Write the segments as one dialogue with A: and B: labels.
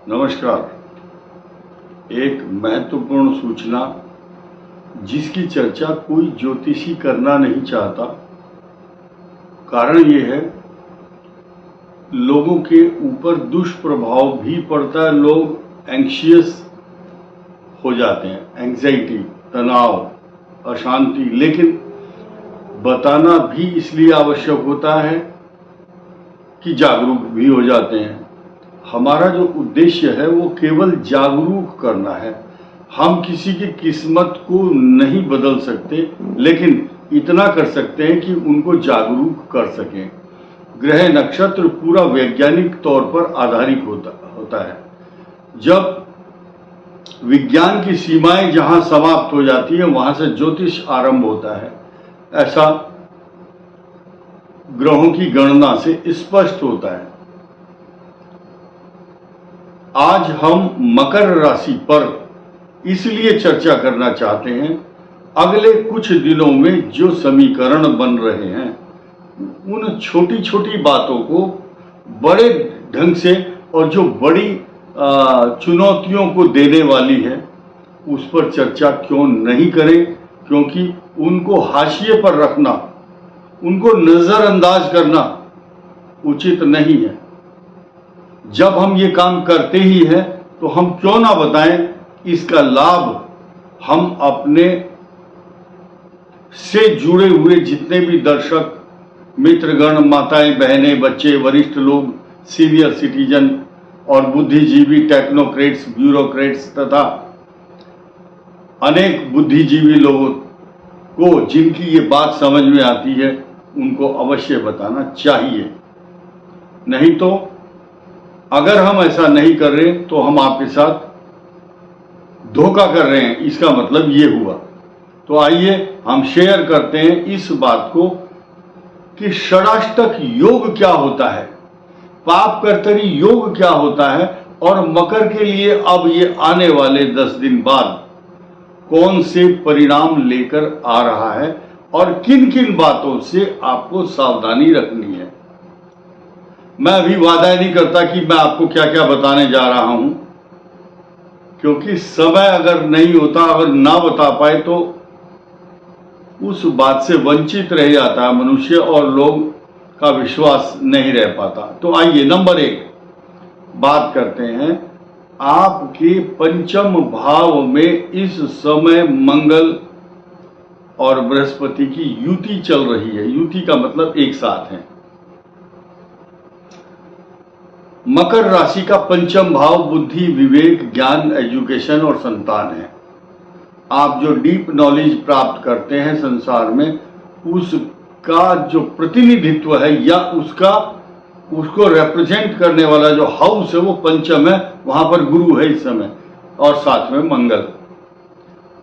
A: नमस्कार। एक महत्वपूर्ण सूचना जिसकी चर्चा कोई ज्योतिषी करना नहीं चाहता। कारण ये है, लोगों के ऊपर दुष्प्रभाव भी पड़ता है। लोग एंग्शियस हो जाते हैं, एंग्जाइटी, तनाव, अशांति। लेकिन बताना भी इसलिए आवश्यक होता है कि जागरूक भी हो जाते हैं। हमारा जो उद्देश्य है वो केवल जागरूक करना है। हम किसी की किस्मत को नहीं बदल सकते, लेकिन इतना कर सकते हैं कि उनको जागरूक कर सकें। ग्रह नक्षत्र पूरा वैज्ञानिक तौर पर आधारित होता है। जब विज्ञान की सीमाएं जहां समाप्त हो जाती है, वहां से ज्योतिष आरंभ होता है। ऐसा ग्रहों की गणना से स्पष्ट होता है। आज हम मकर राशि पर इसलिए चर्चा करना चाहते हैं, अगले कुछ दिनों में जो समीकरण बन रहे हैं उन छोटी छोटी बातों को बड़े ढंग से, और जो बड़ी चुनौतियों को देने वाली है, उस पर चर्चा क्यों नहीं करें। क्योंकि उनको हाशिए पर रखना, उनको नजरअंदाज करना उचित नहीं है। जब हम ये काम करते ही हैं तो हम क्यों ना बताएं। इसका लाभ हम अपने से जुड़े हुए जितने भी दर्शक मित्रगण, माताएं, बहनें, बच्चे, वरिष्ठ लोग, सीनियर सिटीजन और बुद्धिजीवी, टेक्नोक्रेट्स, ब्यूरोक्रेट्स तथा अनेक बुद्धिजीवी लोगों को जिनकी ये बात समझ में आती है, उनको अवश्य बताना चाहिए। नहीं तो अगर हम ऐसा नहीं कर रहे तो हम आपके साथ धोखा कर रहे हैं, इसका मतलब ये हुआ। तो आइए हम शेयर करते हैं इस बात को कि षडाष्टक योग क्या होता है, पाप कर्तरी योग क्या होता है, और मकर के लिए अब ये आने वाले 10 दिन बाद कौन से परिणाम लेकर आ रहा है, और किन किन बातों से आपको सावधानी रखनी है। मैं अभी वादा नहीं करता कि मैं आपको क्या क्या बताने जा रहा हूं, क्योंकि समय अगर नहीं होता, अगर ना बता पाए तो उस बात से वंचित रह जाता है मनुष्य और लोग का विश्वास नहीं रह पाता। तो आइए नंबर 1 बात करते हैं। आपके पंचम भाव में इस समय मंगल और बृहस्पति की युति चल रही है। युति का मतलब एक साथ है। मकर राशि का पंचम भाव बुद्धि, विवेक, ज्ञान, एजुकेशन और संतान है। आप जो डीप नॉलेज प्राप्त करते हैं संसार में, उसका जो प्रतिनिधित्व है या उसको रिप्रेजेंट करने वाला जो हाउस है वो पंचम है। वहां पर गुरु है इस समय, और साथ में मंगल।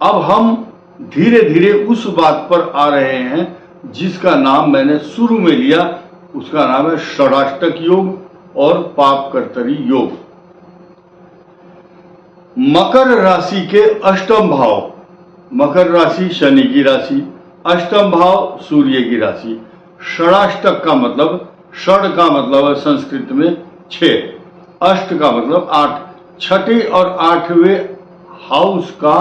A: अब हम धीरे धीरे उस बात पर आ रहे हैं जिसका नाम मैंने शुरू में लिया। उसका नाम है षडाष्टक योग और पाप कर्तरी योग। मकर राशि के अष्टम भाव, मकर राशि शनि की राशि, अष्टम भाव सूर्य की राशि। षडाष्टक का मतलब, षड का मतलब है संस्कृत में 6, अष्ट का मतलब 8। छठे और 8वें हाउस का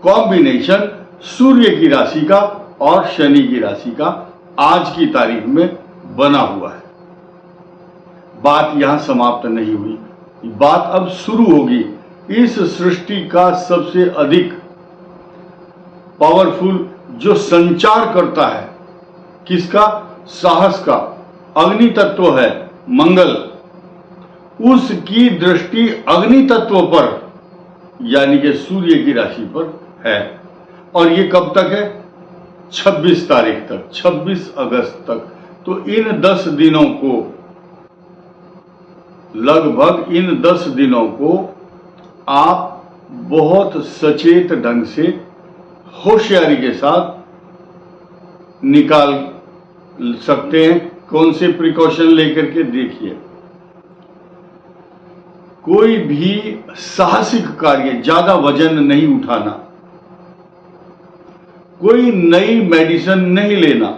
A: कॉम्बिनेशन सूर्य की राशि का और शनि की राशि का आज की तारीख में बना हुआ है। बात यहां समाप्त नहीं हुई, बात अब शुरू होगी। इस सृष्टि का सबसे अधिक पावरफुल जो संचार करता है, किसका? साहस का, अग्नि तत्व है मंगल। उसकी दृष्टि अग्नि तत्व पर यानी कि सूर्य की राशि पर है। और ये कब तक है? 26 तारीख तक, 26 अगस्त तक। तो इन 10 दिनों को, लगभग इन 10 दिनों को आप बहुत सचेत ढंग से, होशियारी के साथ निकाल सकते हैं। कौन से प्रिकॉशन लेकर के? देखिए, कोई भी साहसिक कार्य, ज्यादा वजन नहीं उठाना, कोई नई मेडिसिन नहीं लेना।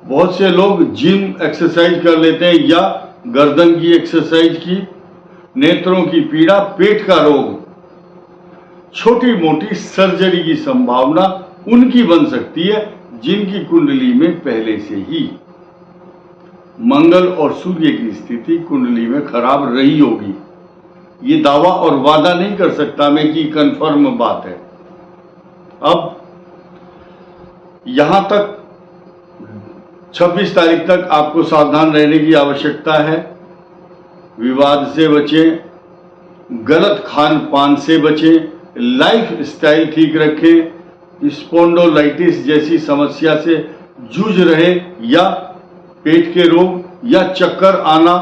A: बहुत से लोग जिम एक्सरसाइज कर लेते हैं या गर्दन की एक्सरसाइज की, नेत्रों की पीड़ा, पेट का रोग, छोटी मोटी सर्जरी की संभावना उनकी बन सकती है जिनकी कुंडली में पहले से ही मंगल और सूर्य की स्थिति कुंडली में खराब रही होगी। ये दावा और वादा नहीं कर सकता मैं कि कंफर्म बात है। अब यहां तक 26 तारीख तक आपको सावधान रहने की आवश्यकता है। विवाद से बचें, गलत खान पान से बचें, लाइफ स्टाइल ठीक रखें, स्पॉन्डोलाइटिस जैसी समस्या से जूझ रहे या पेट के रोग या चक्कर आना,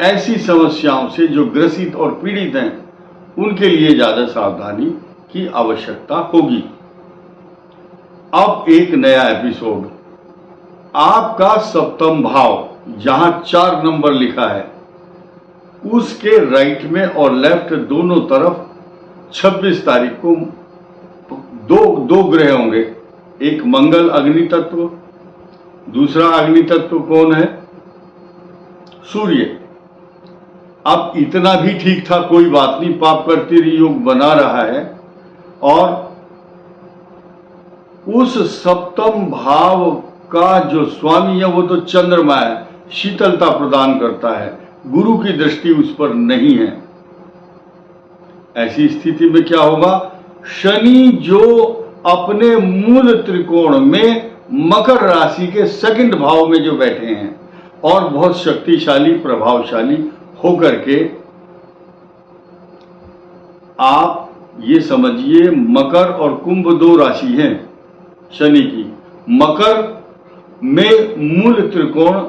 A: ऐसी समस्याओं से जो ग्रसित और पीड़ित हैं उनके लिए ज्यादा सावधानी की आवश्यकता होगी। अब एक नया एपिसोड, आपका सप्तम भाव जहां 4 नंबर लिखा है उसके राइट में और लेफ्ट दोनों तरफ 26 तारीख को दो ग्रह होंगे। एक मंगल अग्नि तत्व, दूसरा अग्नि तत्व कौन है? सूर्य। अब इतना भी ठीक था, कोई बात नहीं, पाप करते योग बना रहा है और उस सप्तम भाव का जो स्वामी है वो तो चंद्रमा है, शीतलता प्रदान करता है, गुरु की दृष्टि उस पर नहीं है। ऐसी स्थिति में क्या होगा? शनि जो अपने मूल त्रिकोण में मकर राशि के सेकंड भाव में जो बैठे हैं और बहुत शक्तिशाली प्रभावशाली होकर के, आप ये समझिए मकर और कुंभ 2 राशि हैं शनि की। मकर में मूल त्रिकोण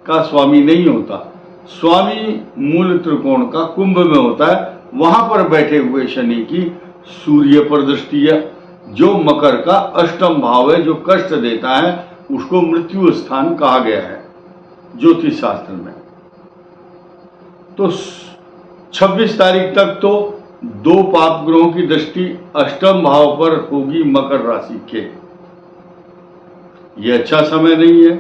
A: का स्वामी नहीं होता, स्वामी मूल त्रिकोण का कुंभ में होता है। वहां पर बैठे हुए शनि की सूर्य पर दृष्टि है जो मकर का अष्टम भाव है, जो कष्ट देता है, उसको मृत्यु स्थान कहा गया है ज्योतिष शास्त्र में। तो 26 तारीख तक तो 2 पाप ग्रहों की दृष्टि अष्टम भाव पर होगी मकर राशि के। यह अच्छा समय नहीं है।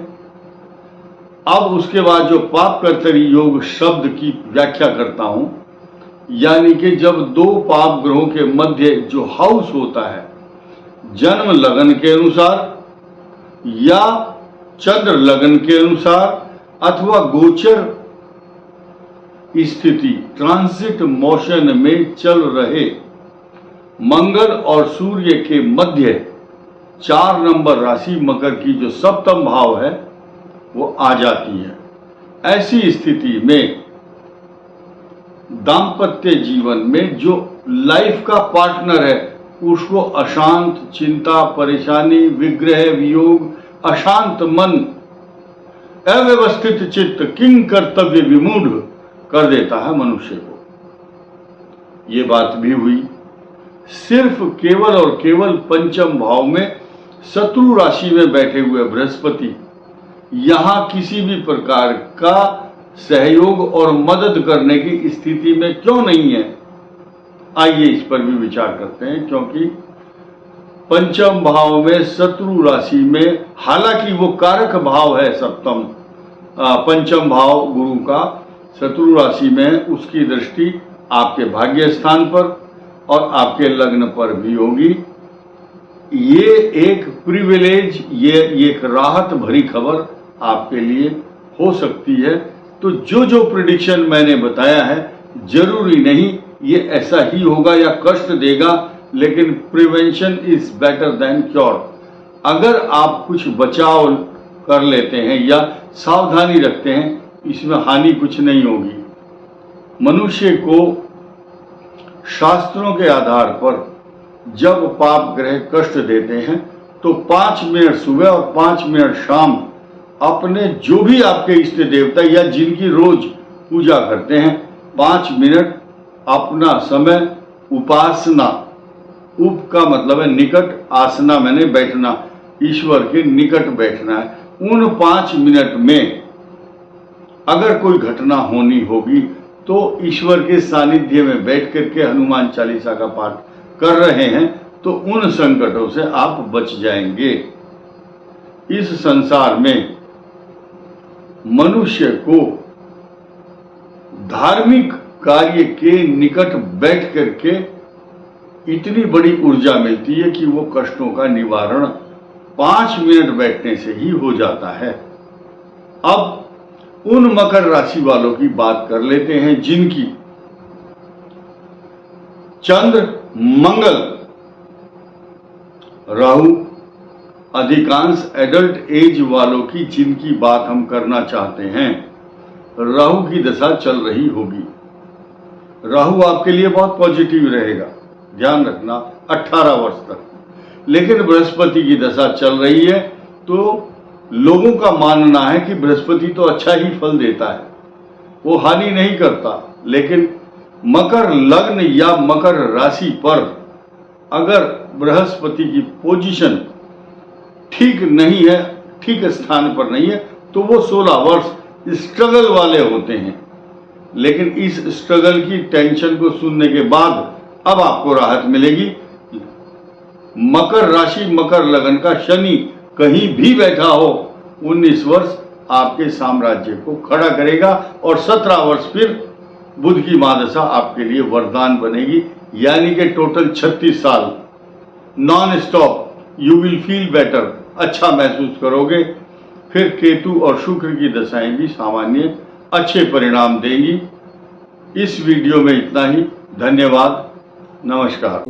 A: अब उसके बाद जो पाप कर्तरी योग शब्द की व्याख्या करता हूं, यानी कि जब 2 पाप ग्रहों के मध्य जो हाउस होता है, जन्म लगन के अनुसार या चंद्र लगन के अनुसार अथवा गोचर स्थिति ट्रांजिट मोशन में चल रहे मंगल और सूर्य के मध्य 4 नंबर राशि मकर की जो सप्तम भाव है वो आ जाती है। ऐसी स्थिति में दाम्पत्य जीवन में जो लाइफ का पार्टनर है उसको अशांत, चिंता, परेशानी, विग्रह, वियोग, अशांत मन, अव्यवस्थित चित्त, किंग कर्तव्य विमूढ़ कर देता है मनुष्य को। ये बात भी हुई। सिर्फ केवल और केवल पंचम भाव में शत्रु राशि में बैठे हुए बृहस्पति यहां किसी भी प्रकार का सहयोग और मदद करने की स्थिति में क्यों नहीं है? आइए इस पर भी विचार करते हैं। क्योंकि पंचम भाव में शत्रु राशि में, हालांकि वो कारक भाव है सप्तम, पंचम भाव गुरु का शत्रु राशि में, उसकी दृष्टि आपके भाग्य स्थान पर और आपके लग्न पर भी होगी। ये एक प्रिविलेज, ये एक राहत भरी खबर आपके लिए हो सकती है। तो जो प्रेडिक्शन मैंने बताया है, जरूरी नहीं ये ऐसा ही होगा या कष्ट देगा, लेकिन prevention is better than cure. अगर आप कुछ बचाव कर लेते हैं या सावधानी रखते हैं, इसमें हानि कुछ नहीं होगी। मनुष्य को शास्त्रों के आधार पर जब पाप ग्रह कष्ट देते हैं तो 5 मिनट सुबह और 5 मिनट शाम अपने जो भी आपके इष्ट देवता या जिनकी रोज पूजा करते हैं, 5 मिनट अपना समय उपासना, उप का मतलब है निकट, आसना मैंने बैठना, ईश्वर के निकट बैठना है। उन 5 मिनट में अगर कोई घटना होनी होगी तो ईश्वर के सानिध्य में बैठ करके हनुमान चालीसा का पाठ कर रहे हैं तो उन संकटों से आप बच जाएंगे। इस संसार में मनुष्य को धार्मिक कार्य के निकट बैठ करके इतनी बड़ी ऊर्जा मिलती है कि वो कष्टों का निवारण 5 मिनट बैठने से ही हो जाता है। अब उन मकर राशि वालों की बात कर लेते हैं जिनकी चंद्र, मंगल, राहु, अधिकांश एडल्ट एज वालों की जिनकी बात हम करना चाहते हैं, राहु की दशा चल रही होगी। राहु आपके लिए बहुत पॉजिटिव रहेगा, ध्यान रखना 18 वर्ष तक। लेकिन बृहस्पति की दशा चल रही है, तो लोगों का मानना है कि बृहस्पति तो अच्छा ही फल देता है, वो हानि नहीं करता। लेकिन मकर लग्न या मकर राशि पर अगर बृहस्पति की पोजीशन ठीक नहीं है, ठीक स्थान पर नहीं है, तो वो 16 वर्ष स्ट्रगल वाले होते हैं। लेकिन इस स्ट्रगल की टेंशन को सुनने के बाद अब आपको राहत मिलेगी। मकर राशि, मकर लगन का शनि कहीं भी बैठा हो, 19 वर्ष आपके साम्राज्य को खड़ा करेगा और 17 वर्ष फिर बुध की महादशा आपके लिए वरदान बनेगी। यानी कि टोटल 36 साल non stop you will feel better, अच्छा महसूस करोगे। फिर केतु और शुक्र की दशाएं भी सामान्य अच्छे परिणाम देंगी। इस वीडियो में इतना ही। धन्यवाद, नमस्कार।